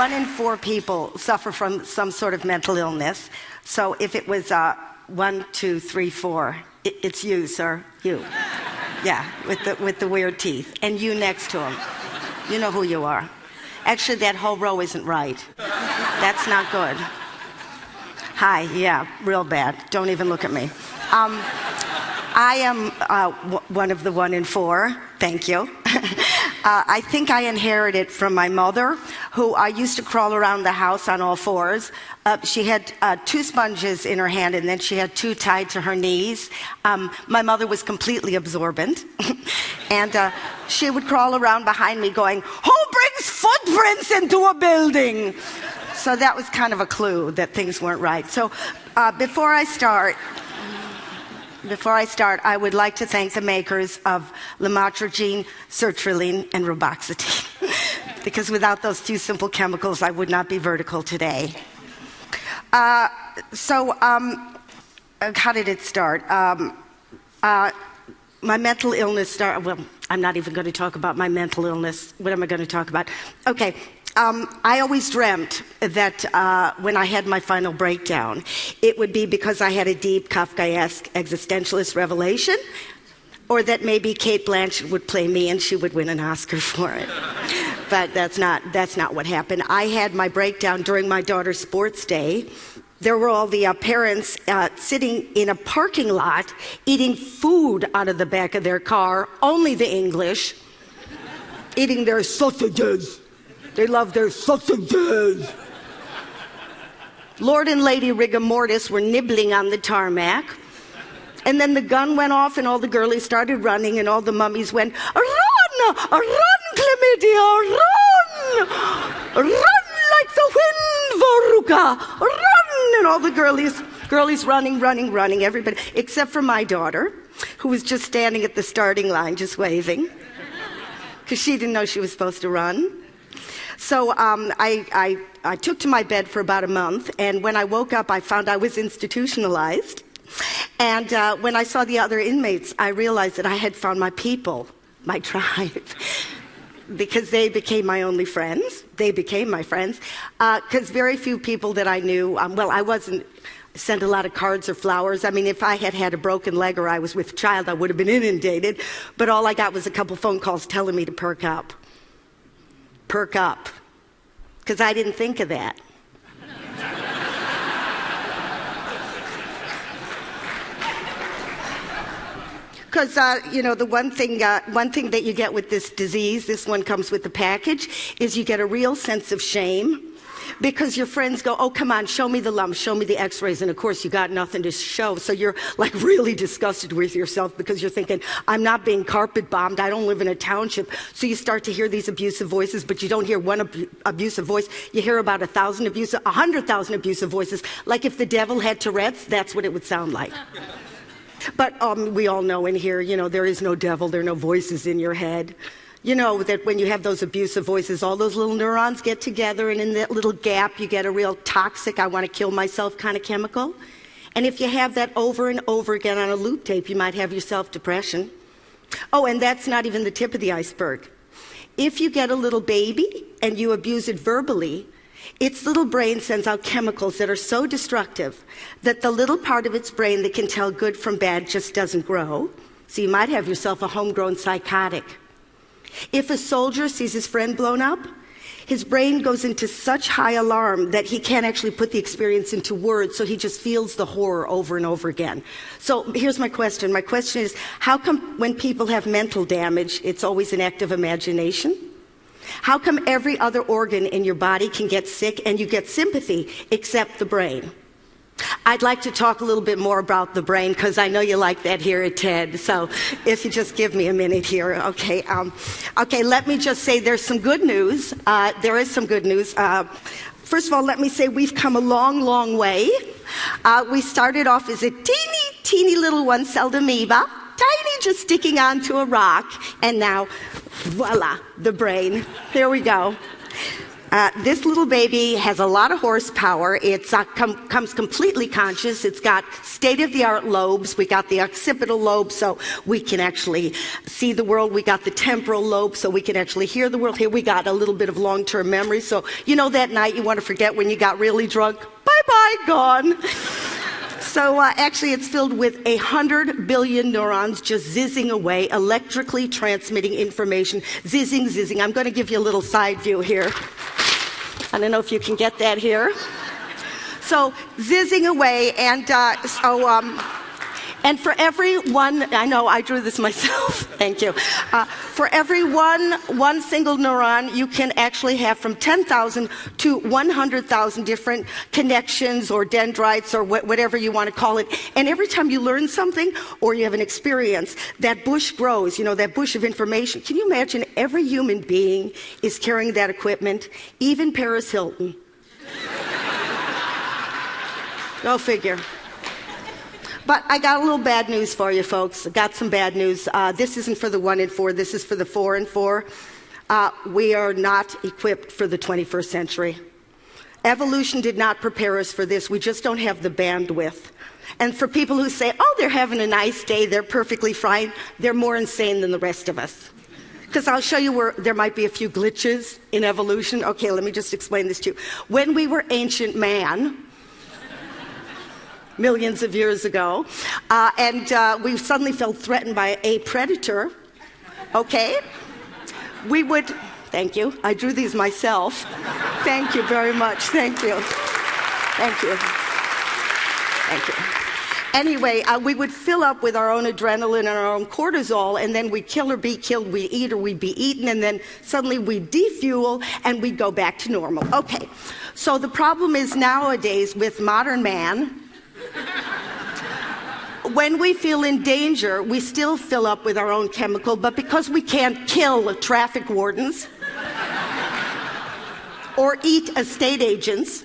1 in 4 people suffer from some sort of mental illness. So if it was 1, 2, 3, 4, it's you, sir. You. Yeah, with the weird teeth. And you next to him. You know who you are. Actually, that whole row isn't right. That's not good. Hi, yeah, real bad. Don't even look at me. I am one of the 1 in 4. Thank you. I think I inherited from my mother, who I used to crawl around the house on all fours. She had 2 sponges in her hand, and then she had 2 tied to her knees. My mother was completely absorbent. And she would crawl around behind me going, "Who brings footprints into a building?" So that was kind of a clue that things weren't right. So before I start, I would like to thank the makers of lamotrigine, sertraline, and reboxetine. Because without those 2 simple chemicals, I would not be vertical today. How did it start? My mental illness started, well, I'm not even going to talk about my mental illness. What am I going to talk about? Okay. I always dreamt that when I had my final breakdown, it would be because I had a deep Kafkaesque existentialist revelation, or that maybe Cate Blanchett would play me and she would win an Oscar for it. But that's not what happened. I had my breakdown during my daughter's sports day. There were all the parents sitting in a parking lot eating food out of the back of their car, only the English, eating their sausages. They love their sausages. Lord and Lady Rigor Mortis were nibbling on the tarmac. And then the gun went off and all the girlies started running and all the mummies went, "Run! Run, Chlamydia, run! Run like the wind, Veruca! Run!" And all the girlies running, everybody, except for my daughter, who was just standing at the starting line, just waving, because she didn't know she was supposed to run. So I took to my bed for about a month, and when I woke up, I found I was institutionalized. And when I saw the other inmates, I realized that I had found my people, my tribe, because they became my only friends. They became my friends, because very few people that I knew, I wasn't sent a lot of cards or flowers. I mean, if I had had a broken leg or I was with a child, I would have been inundated. But all I got was a couple phone calls telling me to perk up. Perk up, because I didn't think of that. Because, the one thing that you get with this disease, this one comes with the package, is you get a real sense of shame. Because your friends go, "Oh, come on, show me the lumps, show me the x-rays." And of course, you got nothing to show. So you're like really disgusted with yourself because you're thinking, "I'm not being carpet bombed. I don't live in a township." So you start to hear these abusive voices, but you don't hear one abusive voice. You hear about 100,000 abusive voices. Like if the devil had Tourette's, that's what it would sound like. But we all know in here, there is no devil. There are no voices in your head. You know that when you have those abusive voices, all those little neurons get together, and in that little gap, you get a real toxic, I want to kill myself kind of chemical. And if you have that over and over again on a loop tape, you might have yourself depression. Oh, and that's not even the tip of the iceberg. If you get a little baby and you abuse it verbally, its little brain sends out chemicals that are so destructive that the little part of its brain that can tell good from bad just doesn't grow. So you might have yourself a homegrown psychotic. If a soldier sees his friend blown up, his brain goes into such high alarm that he can't actually put the experience into words, so he just feels the horror over and over again. So here's my question. My question is, how come when people have mental damage, it's always an active imagination? How come every other organ in your body can get sick and you get sympathy except the brain? I'd like to talk a little bit more about the brain because I know you like that here at TED. So if you just give me a minute here, okay. Okay, let me just say there's some good news. There is some good news. First of all, let me say we've come a long, long way. We started off as a teeny little one-celled amoeba, tiny, just sticking onto a rock, and now, voila, the brain. There we go. This little baby has a lot of horsepower. It comes completely conscious. It's got state-of-the-art lobes. We got the occipital lobe, so we can actually see the world. We got the temporal lobe, so we can actually hear the world. Here we got a little bit of long-term memory. So you know that night you want to forget when you got really drunk? Bye-bye, gone. So actually it's filled with 100 billion neurons just zizzing away, electrically transmitting information. Zizzing, zizzing. I'm going to give you a little side view here. I don't know if you can get that here. So zizzing away, and and for every one, I know I drew this myself, thank you. For every one single neuron, you can actually have from 10,000 to 100,000 different connections or dendrites or whatever you want to call it. And every time you learn something or you have an experience, that bush grows, you know, that bush of information. Can you imagine every human being is carrying that equipment, even Paris Hilton? Go figure. But I got a little bad news for you, folks. I got some bad news. This isn't for the 1 in 4. This is for the 4 in 4. We are not equipped for the 21st century. Evolution did not prepare us for this. We just don't have the bandwidth. And for people who say, oh, they're having a nice day, they're perfectly fine, they're more insane than the rest of us. Because I'll show you where there might be a few glitches in evolution. Okay, let me just explain this to you. When we were ancient man, millions of years ago, and we suddenly felt threatened by a predator, okay? We would, thank you, I drew these myself. Thank you very much, thank you. Thank you. Thank you. Anyway, we would fill up with our own adrenaline and our own cortisol, and then we'd kill or be killed, we'd eat or we'd be eaten, and then suddenly we'd defuel and we'd go back to normal. Okay, so the problem is nowadays with modern man, when we feel in danger, we still fill up with our own chemical, but because we can't kill traffic wardens or eat estate agents,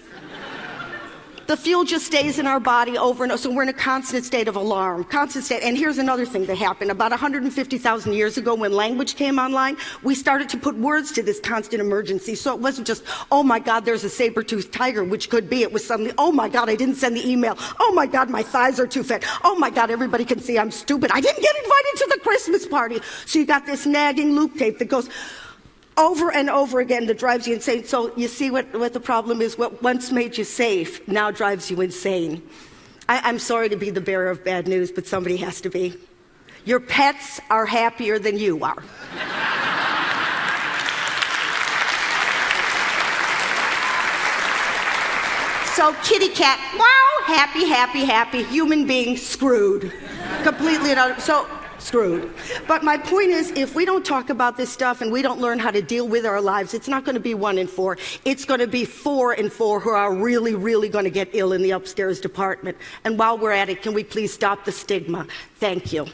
the fuel just stays in our body over and over. So we're in a constant state of alarm, constant state. And here's another thing that happened. About 150,000 years ago, when language came online, we started to put words to this constant emergency. So it wasn't just, oh my God, there's a saber-toothed tiger, which could be. It was suddenly, oh my God, I didn't send the email. Oh my God, my thighs are too fat. Oh my God, everybody can see I'm stupid. I didn't get invited to the Christmas party. So you got this nagging loop tape that goes over and over again that drives you insane. So you see what the problem is? What once made you safe now drives you insane. I'm sorry to be the bearer of bad news, but somebody has to be. Your pets are happier than you are. So kitty cat, wow, happy, happy, happy. Human being, screwed. Completely and utterly. So screwed. But my point is, if we don't talk about this stuff and we don't learn how to deal with our lives, it's not going to be 1 in 4. It's going to be 4 in 4 who are really, really going to get ill in the upstairs department. And while we're at it, can we please stop the stigma? Thank you.